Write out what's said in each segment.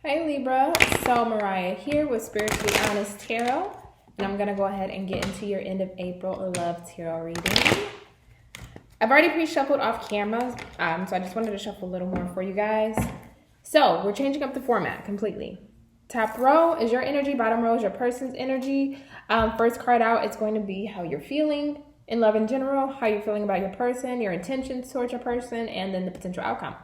Hey Libra, so Mariah here with Spiritually Honest Tarot, and I'm going to go ahead and get into your end of April love tarot reading. I've already pre-shuffled off camera, so I just wanted to shuffle a little more for you guys. So we're changing up the format completely. Top row is your energy, bottom row is your person's energy. First card out, it's going to be how you're feeling in love in general, how you're feeling about your person, your intentions towards your person, and then the potential outcome.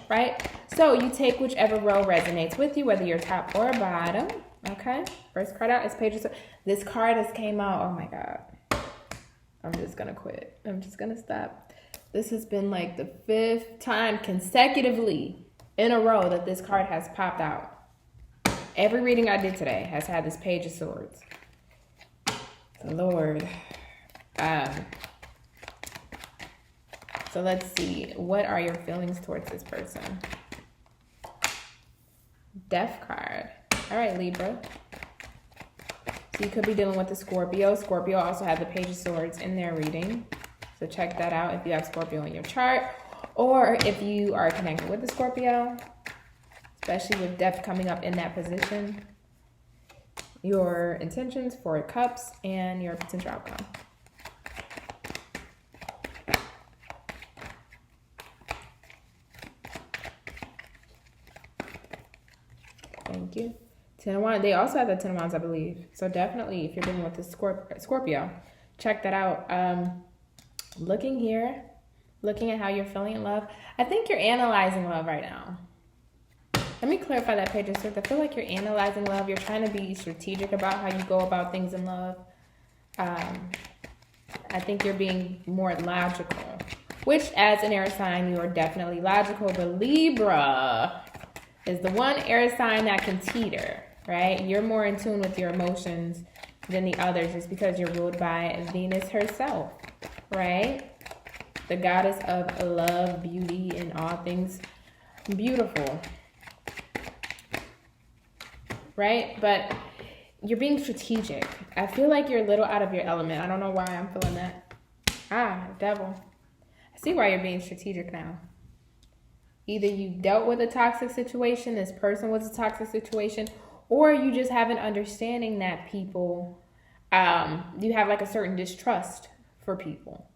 Right? So you take whichever row resonates with you, whether you're top or bottom. Okay? First card out is Page of Swords. This card has came out. Oh my God. I'm just going to quit. I'm just going to stop. This has been like the 5th time consecutively in a row that this card has popped out. Every reading I did today has had this Page of Swords. Lord. So let's see. What are your feelings towards this person? Death card. All right, Libra. So you could be dealing with a Scorpio. Scorpio also has the Page of Swords in their reading. So check that out if you have Scorpio in your chart. Or if you are connected with the Scorpio, especially with Death coming up in that position. Your intentions, 4 of Cups, and your potential outcome. Thank you. 10 of Wands. They also have the 10 of Wands, I believe. So definitely, if you're dealing with the Scorpio, check that out. Looking here, looking at how you're feeling in love. I think you're analyzing love right now. Let me clarify that Page of Swords. I feel like you're analyzing love. You're trying to be strategic about how you go about things in love. I think you're being more logical, which as an air sign, you are definitely logical. But Libra is the one air sign that can teeter, right? You're more in tune with your emotions than the others just because you're ruled by Venus herself, right? The goddess of love, beauty, and all things beautiful, right? But you're being strategic. I feel like you're a little out of your element. I don't know why I'm feeling that. Devil. I see why you're being strategic now. Either you dealt with a toxic situation, this person was a toxic situation, or you just have an understanding that people, you have like a certain distrust for people,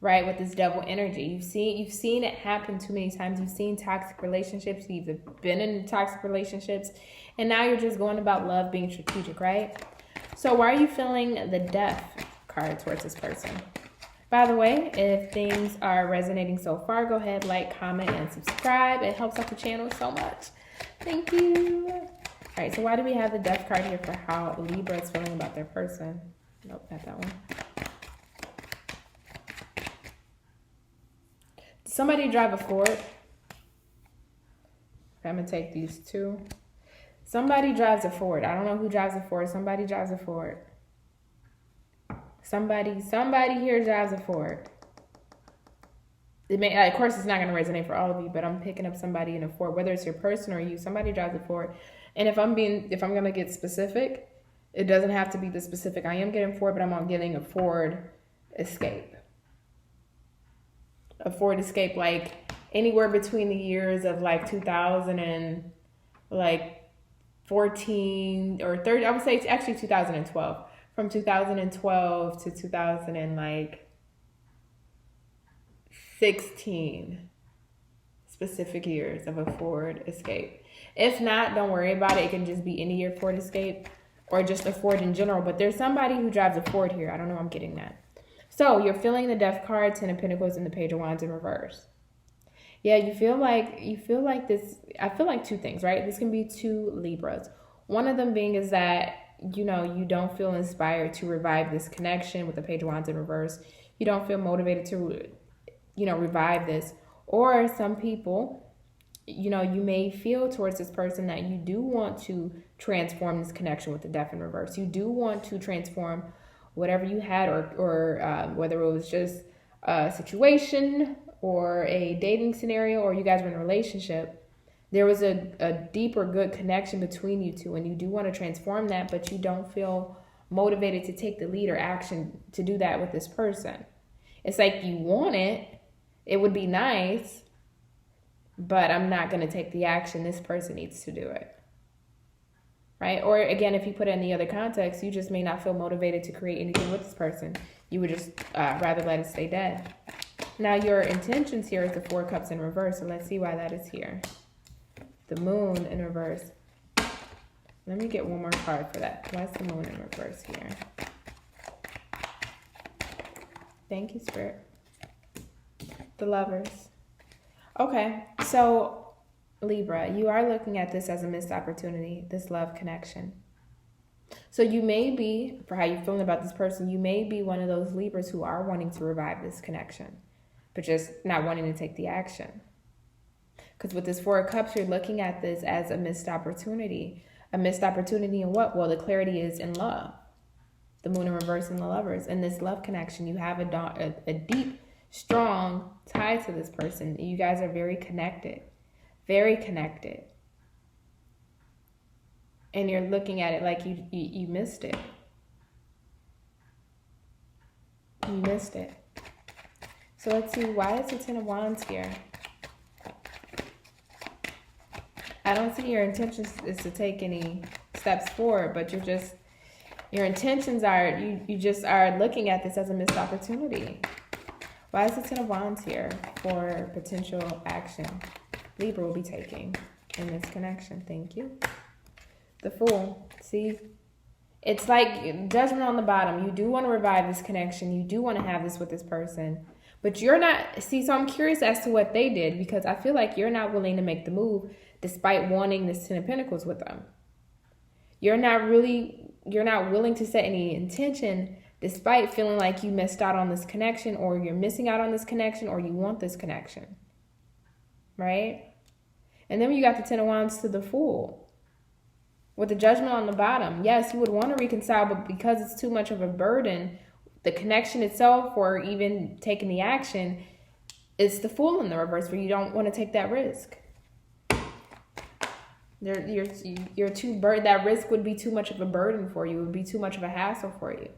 right? With this devil energy. You've seen it happen too many times. You've seen toxic relationships. You've been in toxic relationships, and now you're just going about love being strategic, right? So why are you feeling the Death card towards this person? By the way, if things are resonating so far, go ahead, like, comment, and subscribe. It helps out the channel so much. Thank you. All right, so why do we have the Death card here for how Libra is feeling about their person? Nope, not that one. Did somebody drive a Ford? Okay, I'm going to take these two. Somebody drives a Ford. I don't know who drives a Ford. Somebody drives a Ford. Somebody here drives a Ford. It may, of course, it's not going to resonate for all of you, but I'm picking up somebody in a Ford, whether it's your person or you. Somebody drives a Ford, and if I'm going to get specific, it doesn't have to be the specific. I am getting Ford, but I'm getting a Ford Escape. A Ford Escape, like anywhere between the years of like 2000 and like 14 or 30. I would say it's actually 2012. From 2012 to 2016, specific years of a Ford Escape. If not, don't worry about it. It can just be any year Ford Escape or just a Ford in general. But there's somebody who drives a Ford here. I don't know. I'm getting that. So you're feeling the Death card, 10 of Pentacles, and the Page of Wands in reverse. Yeah, you feel like this. I feel like two things, right? This can be two Libras. One of them being is that, you know, you don't feel inspired to revive this connection with the Page of Wands in reverse. You don't feel motivated to, you know, revive this. Or some people, you know, you may feel towards this person that you do want to transform this connection with the Death in reverse. You do want to transform whatever you had, or whether it was just a situation or a dating scenario, or you guys were in a relationship. There was a deeper good connection between you two, and you do want to transform that, but you don't feel motivated to take the lead or action to do that with this person. It's like you want it. It would be nice, but I'm not going to take the action. This person needs to do it. right? Or again, if you put it in the other context, you just may not feel motivated to create anything with this person. You would just rather let it stay dead. Now your intentions here is the Four of Cups in reverse. So let's see why that is here. The Moon in reverse. Let me get one more card for that. Why is the Moon in reverse here? Thank you, Spirit. The Lovers. Okay, so Libra, you are looking at this as a missed opportunity, this love connection. So you may be, for how you're feeling about this person, you may be one of those Libras who are wanting to revive this connection, but just not wanting to take the action. Because with this Four of Cups, you're looking at this as a missed opportunity. A missed opportunity in what? Well, the clarity is in love. The Moon in reverse in the Lovers. In this love connection, you have a deep, strong tie to this person. You guys are very connected. Very connected. And you're looking at it like you missed it. You missed it. So let's see, why is the Ten of Wands here? I don't see your intentions is to take any steps forward, but your intentions are, you just are looking at this as a missed opportunity. Why is the Ten of Wands here for potential action Libra will be taking in this connection? Thank you. The Fool. See? It's like Judgment on the bottom. You do want to revive this connection. You do want to have this with this person. But you're not... See, so I'm curious as to what they did, because I feel like you're not willing to make the move despite wanting this Ten of Pentacles with them. You're not willing to set any intention despite feeling like you missed out on this connection, or you're missing out on this connection, or you want this connection. Right? And then you got the Ten of Wands to the Fool. With the Judgment on the bottom. Yes, you would want to reconcile, but because it's too much of a burden, the connection itself, or even taking the action, it's the Fool in the reverse, where you don't want to take that risk. You're too that risk would be too much of a burden for you. It would be too much of a hassle for you.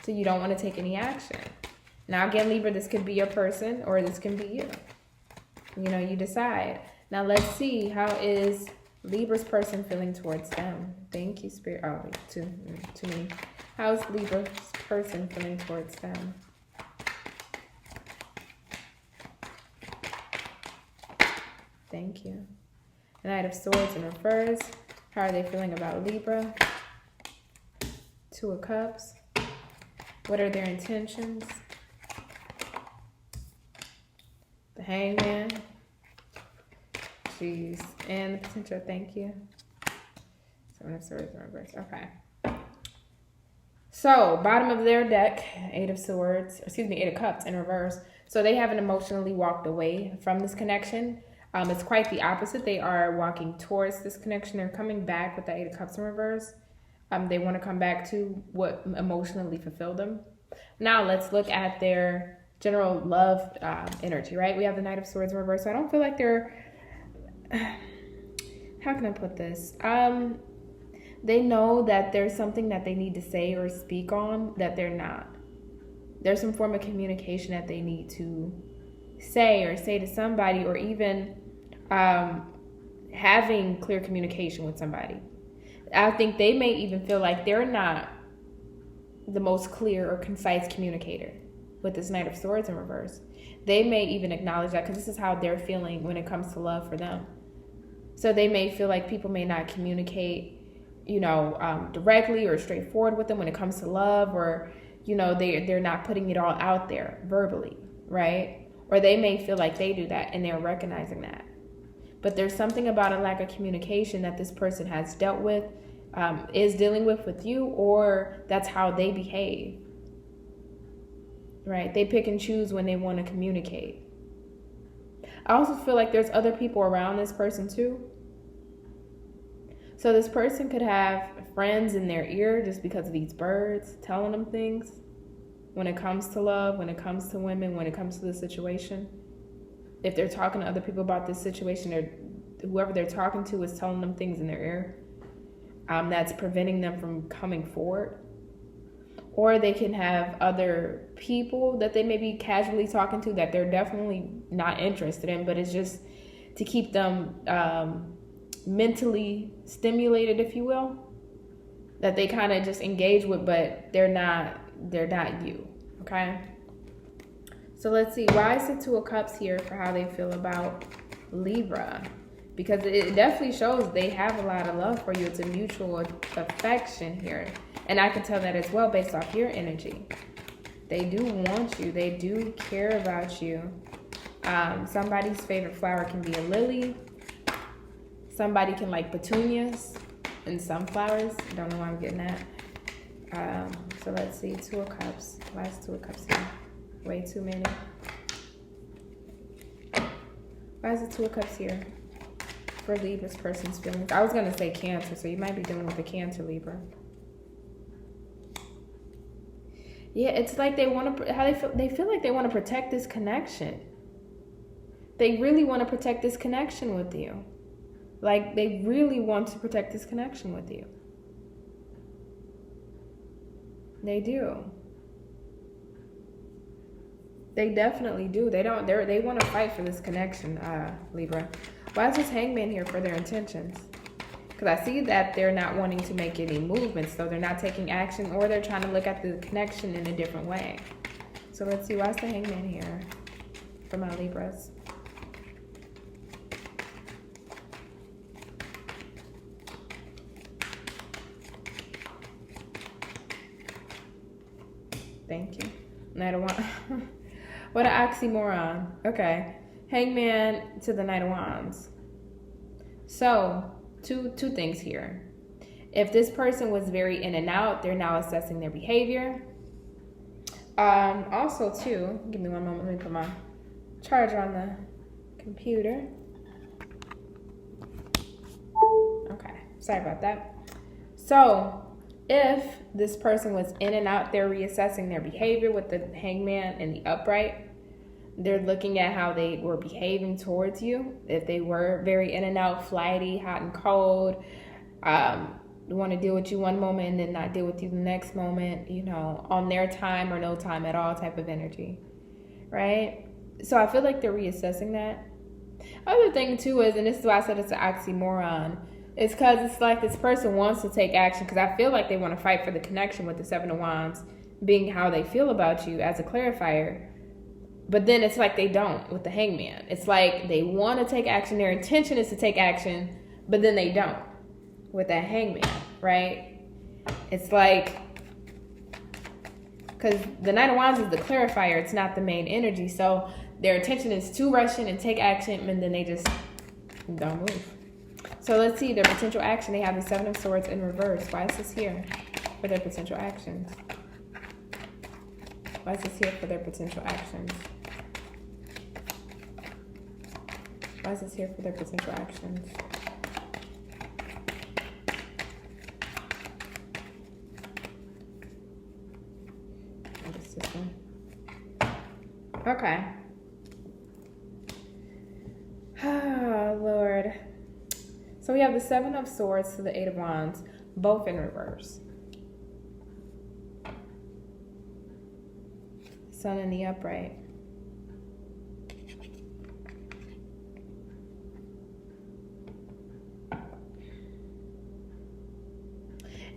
So you don't want to take any action. Now again, Libra, this could be your person or this can be you. You know, you decide. Now let's see, how is Libra's person feeling towards them? Thank you, Spirit. Oh, too many. How's Libra's person feeling towards them? Thank you. The Knight of Swords in reverse. How are they feeling about Libra? Two of Cups. What are their intentions? The Hangman. Jeez. And the potential, thank you. Seven of Swords in reverse. Okay. So, bottom of their deck, Eight of Cups in reverse. So they haven't emotionally walked away from this connection. It's quite the opposite. They are walking towards this connection. They're coming back with the Eight of Cups in reverse. They want to come back to what emotionally fulfilled them. Now let's look at their general love energy, right? We have the Knight of Swords in reverse. So I don't feel like they're... How can I put this? They know that there's something that they need to say or speak on that they're not. There's some form of communication that they need to say to somebody, or even having clear communication with somebody. I think they may even feel like they're not the most clear or concise communicator with this Knight of Swords in reverse. They may even acknowledge that, because this is how they're feeling when it comes to love for them. So they may feel like people may not communicate, directly or straightforward with them when it comes to love, or, they're not putting it all out there verbally, right? Or they may feel like they do that and they're recognizing that. But there's something about a lack of communication that this person has dealt with, is dealing with you, or that's how they behave, right? They pick and choose when they want to communicate. I also feel like there's other people around this person too. So this person could have friends in their ear just because of these birds telling them things when it comes to love, when it comes to women, when it comes to the situation. If they're talking to other people about this situation, whoever they're talking to is telling them things in their ear that's preventing them from coming forward. Or they can have other people that they may be casually talking to that they're definitely not interested in, but it's just to keep them mentally stimulated, if you will, that they kind of just engage with, but they're not you. Okay, so let's see, why is the Two of Cups here for how they feel about Libra? Because it definitely shows they have a lot of love for you. It's a mutual affection here, and I can tell that as well based off your energy. They do want you. They do care about you. Somebody's favorite flower can be a lily. Somebody can like petunias and sunflowers. Don't know why I'm getting that. So let's see, Two of Cups. Why is Two of Cups here? Way too many. Why is the Two of Cups here? For Libra's person's feelings. I was going to say Cancer, so you might be dealing with a Cancer, Libra. Yeah, it's like they want to, how they feel. They feel like they want to protect this connection. They really want to protect this connection with you. Like, they really want to protect this connection with you. They do. They definitely do. They want to fight for this connection, Libra. Why is this Hangman here for their intentions? Because I see that they're not wanting to make any movements, so they're not taking action, or they're trying to look at the connection in a different way. So let's see, why is the Hangman here for my Libras? Thank you. Knight of Wands. What an oxymoron. Okay. Hangman to the Knight of Wands. So, two things here. If this person was very in and out, they're now assessing their behavior. Also, too, give me one moment. Let me put my charger on the computer. Okay. Sorry about that. So, if this person was in and out, they're reassessing their behavior with the Hangman and the upright. They're looking at how they were behaving towards you. If they were very in and out, flighty, hot and cold, want to deal with you one moment and then not deal with you the next moment, you know, on their time or no time at all type of energy, right? So I feel like they're reassessing that. Other thing too is, and this is why I said it's an oxymoron, it's because it's like this person wants to take action, because I feel like they want to fight for the connection with the Seven of Wands being how they feel about you as a clarifier. But then it's like they don't with the Hangman. It's like they want to take action. Their intention is to take action, but then they don't with that Hangman, right? It's like, because the Knight of Wands is the clarifier. It's not the main energy. So their intention is to rush in and take action, and then they just don't move. So let's see their potential action. They have the Seven of Swords in reverse. Why is this here for their potential actions? Why is this here for their potential actions? Why is this here for their potential actions? What is this one? Okay. Oh, Lord. So we have the Seven of Swords to the Eight of Wands, both in reverse. Sun in the upright.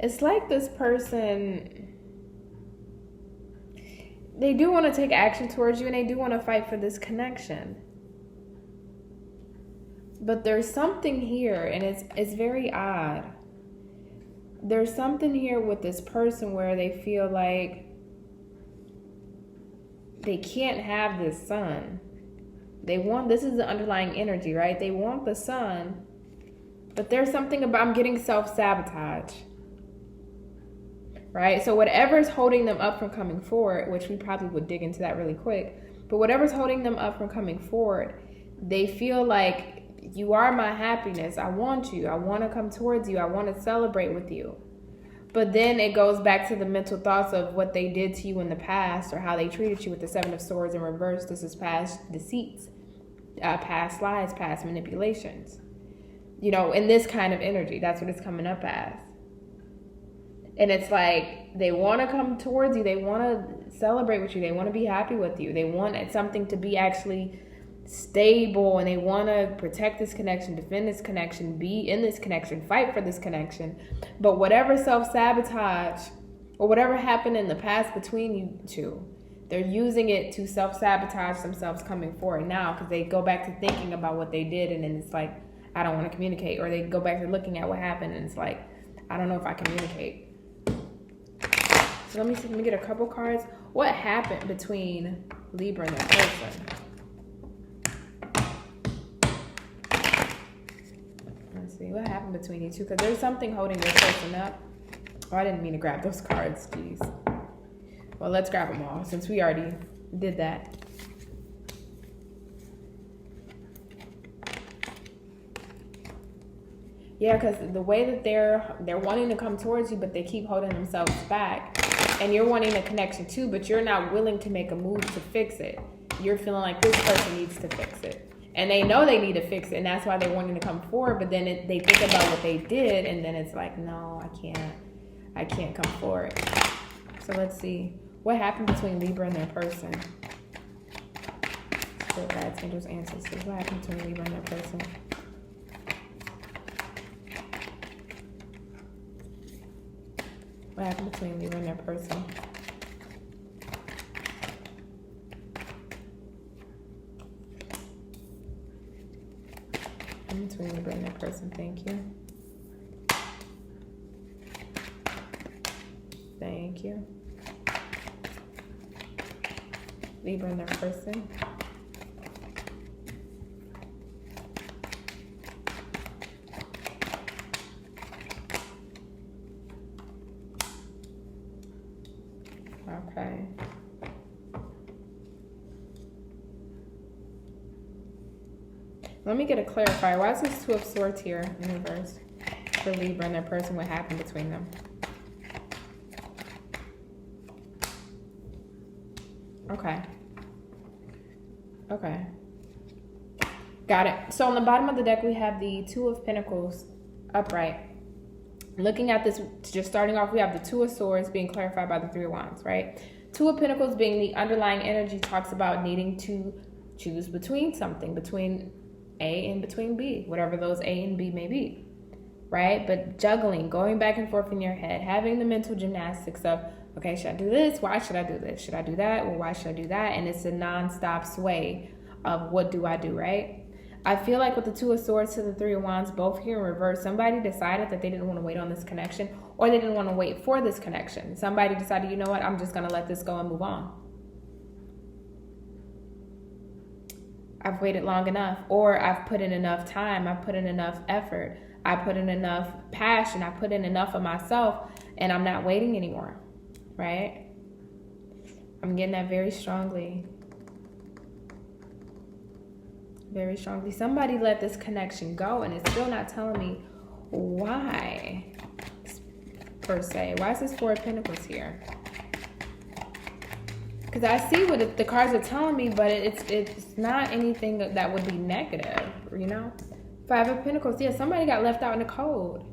It's like this person, they do want to take action towards you, and they do want to fight for this connection. But there's something here, and it's very odd. There's something here with this person where they feel like they can't have this sun. This is the underlying energy, right? They want the sun, but there's something about, I'm getting self-sabotage. Right? So whatever's holding them up from coming forward, which we probably would dig into that really quick, but whatever's holding them up from coming forward, they feel like, you are my happiness. I want you. I want to come towards you. I want to celebrate with you. But then it goes back to the mental thoughts of what they did to you in the past, or how they treated you with the Seven of Swords in reverse. This is past deceits, past lies, past manipulations. You know, in this kind of energy, that's what it's coming up as. And it's like they want to come towards you. They want to celebrate with you. They want to be happy with you. They want something to be actually stable and they want to protect this connection, defend this connection, be in this connection, fight for this connection. But whatever self-sabotage or whatever happened in the past between you two, they're using it to self-sabotage themselves coming forward now, because they go back to thinking about what they did and then it's like, I don't want to communicate. Or they go back to looking at what happened and it's like, I don't know if I communicate. So let me see, let me get a couple cards. What happened between Libra and their person? Let's see, what happened between you two? Because there's something holding your person up. Oh, I didn't mean to grab those cards, jeez. Well, let's grab them all since we already did that. Yeah, because the way that they're wanting to come towards you, but they keep holding themselves back. And you're wanting a connection too, but you're not willing to make a move to fix it. You're feeling like this person needs to fix it. And they know they need to fix it, and that's why they're wanting to come forward. But then they think about what they did, and then it's like, no, I can't come forward. So let's see. What happened between Libra and their person? Spirit guides, angels, ancestors. What happened between Libra and their person? What happened between Libra and their person? Between Libra and their person, thank you. Thank you. Libra and their person. Okay. Let me get a clarifier. Why is this Two of Swords here in reverse for Libra and their person? What happened between them? Okay. Okay. Got it. So on the bottom of the deck, we have the Two of Pentacles upright. Looking at this, just starting off, we have the Two of Swords being clarified by the Three of Wands, right? Two of Pentacles being the underlying energy talks about needing to choose between something, between A and between B, whatever those A and B may be, right? But juggling, going back and forth in your head, having the mental gymnastics of, okay, should I do this? Why should I do this? Should I do that? Well, why should I do that? And it's a non-stop sway of what do I do, right? I feel like with the Two of Swords to the Three of Wands, both here in reverse, somebody decided that they didn't want to wait on this connection, or they didn't want to wait for this connection. Somebody decided, you know what, I'm just going to let this go and move on. I've waited long enough, or I've put in enough time, I've put in enough effort, I put in enough passion, I put in enough of myself, and I'm not waiting anymore, right? I'm getting that very strongly. Very strongly. Somebody let this connection go, and it's still not telling me why, per se. Why is this Four of Pentacles here? Because I see what the cards are telling me, but it's not anything that would be negative, you know? Five of Pentacles. Yeah, somebody got left out in the cold.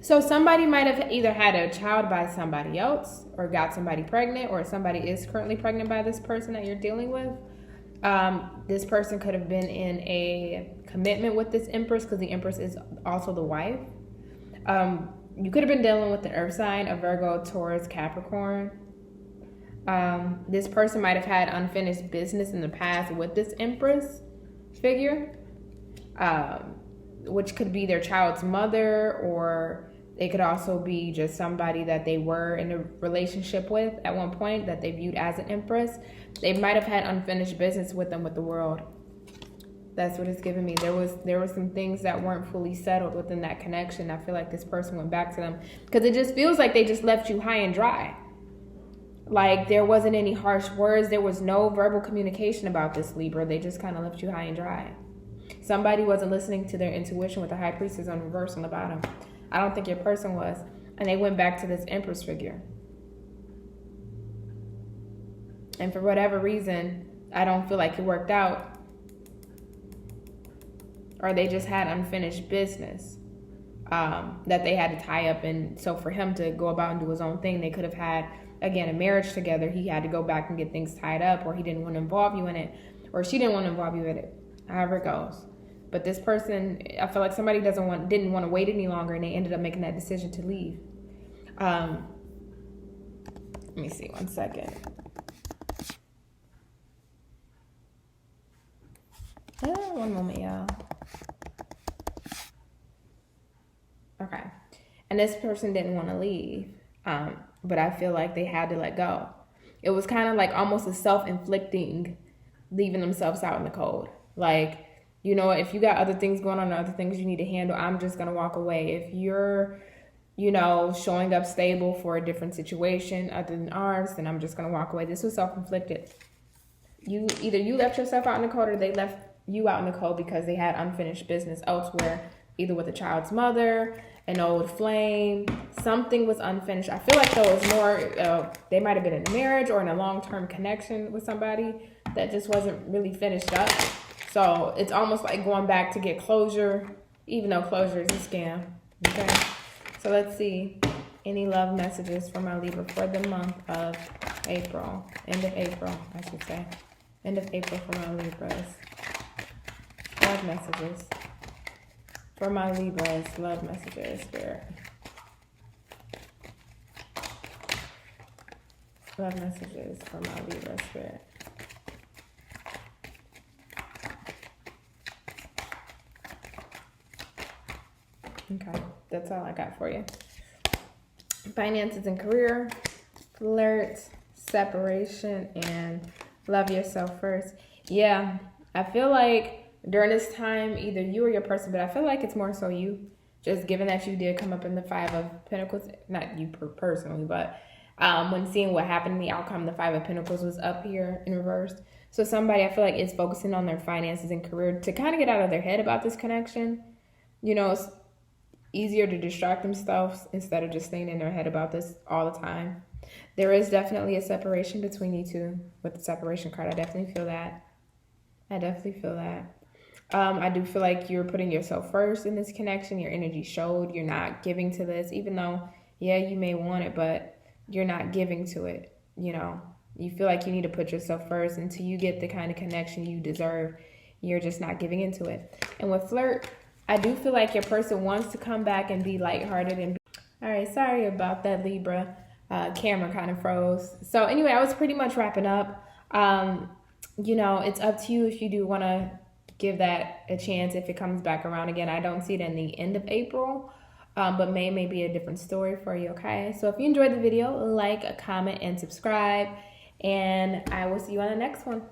So somebody might have either had a child by somebody else, or got somebody pregnant, or somebody is currently pregnant by this person that you're dealing with. This person could have been in a commitment with this Empress, because the Empress is also the wife. You could have been dealing with an earth sign, a Virgo, Taurus, Capricorn. This person might have had unfinished business in the past with this Empress figure, which could be their child's mother, or it could also be just somebody that they were in a relationship with at one point that they viewed as an Empress. They might have had unfinished business with them with the world. That's what it's giving me. There were some things that weren't fully settled within that connection. I feel like this person went back to them, because it just feels like they just left you high and dry. Like there wasn't any harsh words. There was no verbal communication about this, Libra. They just kind of left you high and dry. Somebody wasn't listening to their intuition with the High Priestess on reverse on the bottom. I don't think your person was. And they went back to this Empress figure. And for whatever reason, I don't feel like it worked out. Or they just had unfinished business that they had to tie up. And so for him to go about and do his own thing, they could have had, again, a marriage together. He had to go back and get things tied up, or he didn't want to involve you in it, or she didn't want to involve you in it. however it goes. But this person, I feel like somebody didn't want to wait any longer, and they ended up making that decision to leave. Let me see, 1 second. One moment, y'all. Okay. And this person didn't want to leave, but I feel like they had to let go. It was kind of like almost a self-inflicting, leaving themselves out in the cold. Like, you know, if you got other things going on, other things you need to handle, I'm just going to walk away. If you're, you know, showing up stable for a different situation other than ours, then I'm just going to walk away. This was self-inflicted. Either you left yourself out in the cold, or they left you out in the cold because they had unfinished business elsewhere, either with a child's mother, an old flame, something was unfinished. I feel like there was more, they might have been in a marriage or in a long-term connection with somebody that just wasn't really finished up. So it's almost like going back to get closure, even though closure is a scam. Okay, so let's see. Any love messages for my Libra for the month of April? End of April, I should say. End of April for my Libras. Love messages. For my Libras, love messages, Spirit. Love messages for my Libra, Spirit. Okay, that's all I got for you. Finances and career, flirt, separation, and love yourself first. Yeah, I feel like during this time, either you or your person, but I feel like it's more so you, just given that you did come up in the 5 of Pentacles, not you personally, but when seeing what happened in the outcome, the 5 of Pentacles was up here in reverse. So somebody, I feel like, is focusing on their finances and career to kind of get out of their head about this connection. You know, it's easier to distract themselves instead of just staying in their head about this all the time. There is definitely a separation between you two with the separation card. I definitely feel that. I do feel like you're putting yourself first in this connection. Your energy showed. You're not giving to this, even though, yeah, you may want it, but you're not giving to it. You know, you feel like you need to put yourself first until you get the kind of connection you deserve. You're just not giving into it. And with flirt, I do feel like your person wants to come back and be lighthearted and all right, sorry about that, Libra. Camera kind of froze. So anyway, I was pretty much wrapping up. You know, it's up to you if you do want to give that a chance if it comes back around again. I don't see it in the end of April, but may be a different story for you, okay? So if you enjoyed the video, like, comment, and subscribe, and I will see you on the next one.